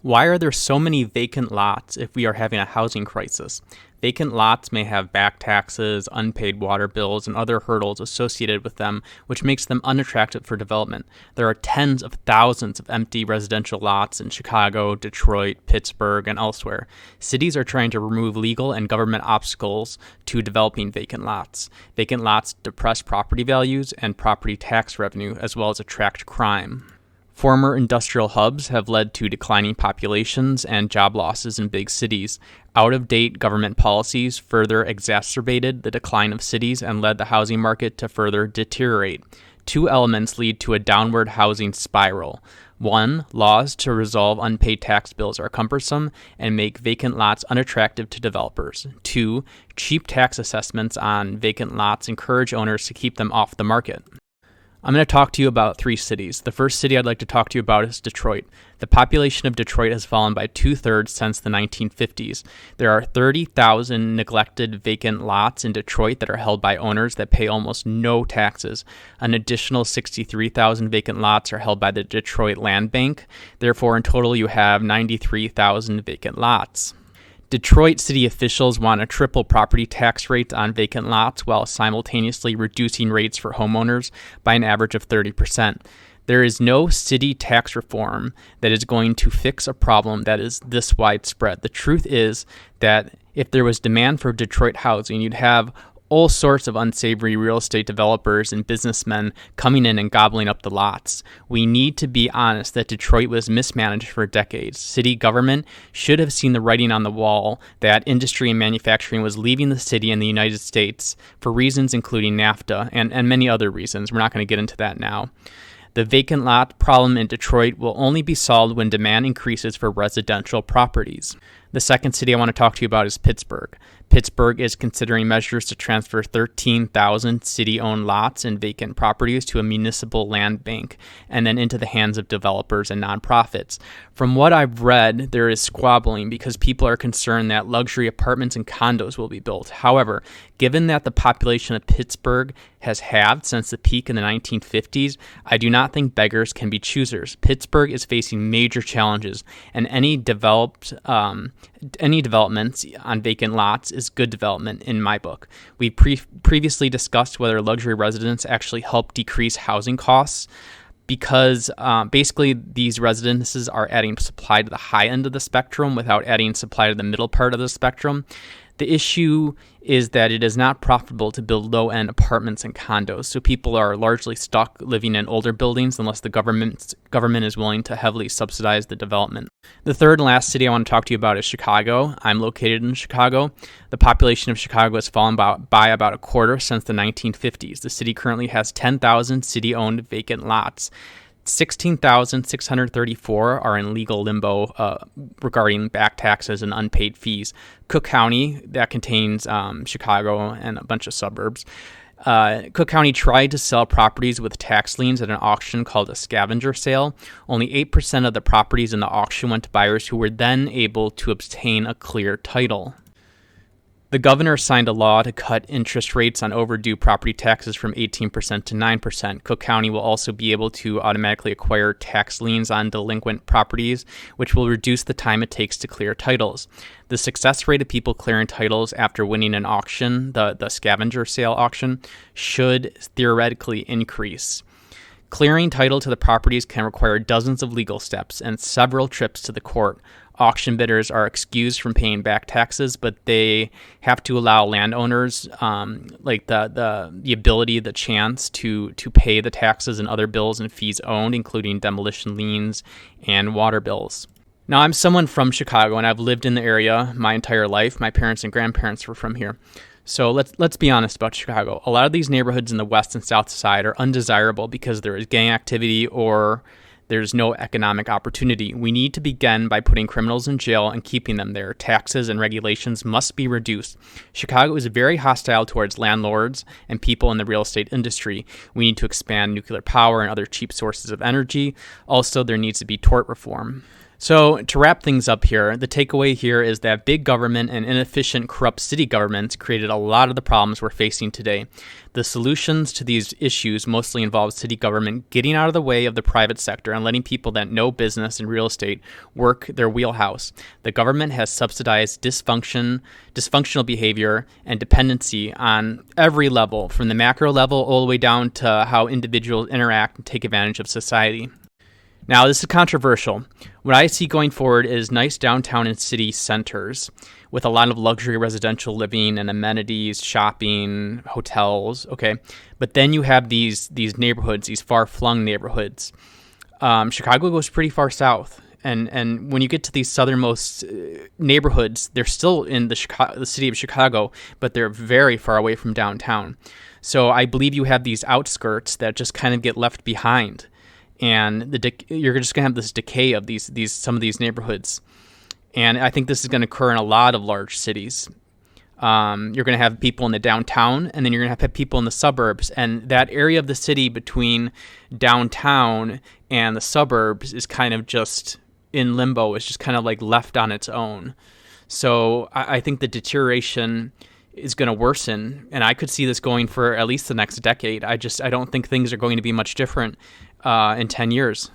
Why are there so many vacant lots if we are having a housing crisis? Vacant lots may have back taxes, unpaid water bills, and other hurdles associated with them, which makes them unattractive for development. There are tens of thousands of empty residential lots in Chicago, Detroit, Pittsburgh, and elsewhere. Cities are trying to remove legal and government obstacles to developing vacant lots. Vacant lots depress property values and property tax revenue, as well as attract crime. Former industrial hubs have led to declining populations and job losses in big cities. Out-of-date government policies further exacerbated the decline of cities and led the housing market to further deteriorate. Two elements lead to a downward housing spiral. One, laws to resolve unpaid tax bills are cumbersome and make vacant lots unattractive to developers. Two, cheap tax assessments on vacant lots encourage owners to keep them off the market. I'm going to talk to you about three cities. The first city I'd like to talk to you about is Detroit. The population of Detroit has fallen by 2/3 since the 1950s. There are 30,000 neglected vacant lots in Detroit that are held by owners that pay almost no taxes. An additional 63,000 vacant lots are held by the Detroit Land Bank. Therefore, in total, you have 93,000 vacant lots. Detroit city officials want a triple property tax rate on vacant lots while simultaneously reducing rates for homeowners by an average of 30%. There is no city tax reform that is going to fix a problem that is this widespread. The truth is that if there was demand for Detroit housing, you'd have all sorts of unsavory real estate developers and businessmen coming in and gobbling up the lots. We need to be honest that Detroit was mismanaged for decades. City government should have seen the writing on the wall that industry and manufacturing was leaving the city and the United States for reasons including NAFTA and many other reasons. We're not going to get into that now. The vacant lot problem in Detroit will only be solved when demand increases for residential properties. The second city I want to talk to you about is Pittsburgh. Pittsburgh is considering measures to transfer 13,000 city-owned lots and vacant properties to a municipal land bank and then into the hands of developers and nonprofits. From what I've read, there is squabbling because people are concerned that luxury apartments and condos will be built. However, given that the population of Pittsburgh has halved since the peak in the 1950s, I do not think beggars can be choosers. Pittsburgh is facing major challenges, and any developments on vacant lots is good development in my book. We previously discussed whether luxury residents actually help decrease housing costs because basically these residences are adding supply to the high end of the spectrum without adding supply to the middle part of the spectrum. The issue is that it is not profitable to build low-end apartments and condos, so people are largely stuck living in older buildings unless the government is willing to heavily subsidize the development. The third and last city I want to talk to you about is Chicago. I'm located in Chicago. The population of Chicago has fallen by about a quarter since the 1950s. The city currently has 10,000 city-owned vacant lots. 16,634 are in legal limbo regarding back taxes and unpaid fees. Cook County, that contains Chicago and a bunch of suburbs, Cook County tried to sell properties with tax liens at an auction called a scavenger sale. Only 8% of the properties in the auction went to buyers who were then able to obtain a clear title. The governor signed a law to cut interest rates on overdue property taxes from 18% to 9%. Cook County will also be able to automatically acquire tax liens on delinquent properties, which will reduce the time it takes to clear titles. The success rate of people clearing titles after winning an auction, the scavenger sale auction, should theoretically increase. Clearing title to the properties can require dozens of legal steps and several trips to the court. Auction bidders are excused from paying back taxes, but they have to allow landowners the ability, the chance to pay the taxes and other bills and fees owed, including demolition liens and water bills. Now, I'm someone from Chicago, and I've lived in the area my entire life. My parents and grandparents were from here. So let's be honest about Chicago. A lot of these neighborhoods in the west and south side are undesirable because there is gang activity or there's no economic opportunity. We need to begin by putting criminals in jail and keeping them there. Taxes and regulations must be reduced. Chicago is very hostile towards landlords and people in the real estate industry. We need to expand nuclear power and other cheap sources of energy. Also, there needs to be tort reform. So, to wrap things up here, the takeaway here is that big government and inefficient, corrupt city governments created a lot of the problems we're facing today. The solutions to these issues mostly involve city government getting out of the way of the private sector and letting people that know business and real estate work their wheelhouse. The government has subsidized dysfunctional behavior and dependency on every level, from the macro level all the way down to how individuals interact and take advantage of society. Now, this is controversial. What I see going forward is nice downtown and city centers with a lot of luxury residential living and amenities, shopping, hotels, okay? But then you have these neighborhoods, these far-flung neighborhoods. Chicago goes pretty far south. And when you get to these southernmost neighborhoods, they're still in the city of Chicago, but they're very far away from downtown. So I believe you have these outskirts that just kind of get left behind. And you're just going to have this decay of some of these neighborhoods. And I think this is going to occur in a lot of large cities. You're going to have people in the downtown, and then you're going to have people in the suburbs. And that area of the city between downtown and the suburbs is kind of just in limbo. It's just kind of like left on its own. So I think the deterioration is going to worsen, and I could see this going for at least the next decade. I don't think things are going to be much different in 10 years.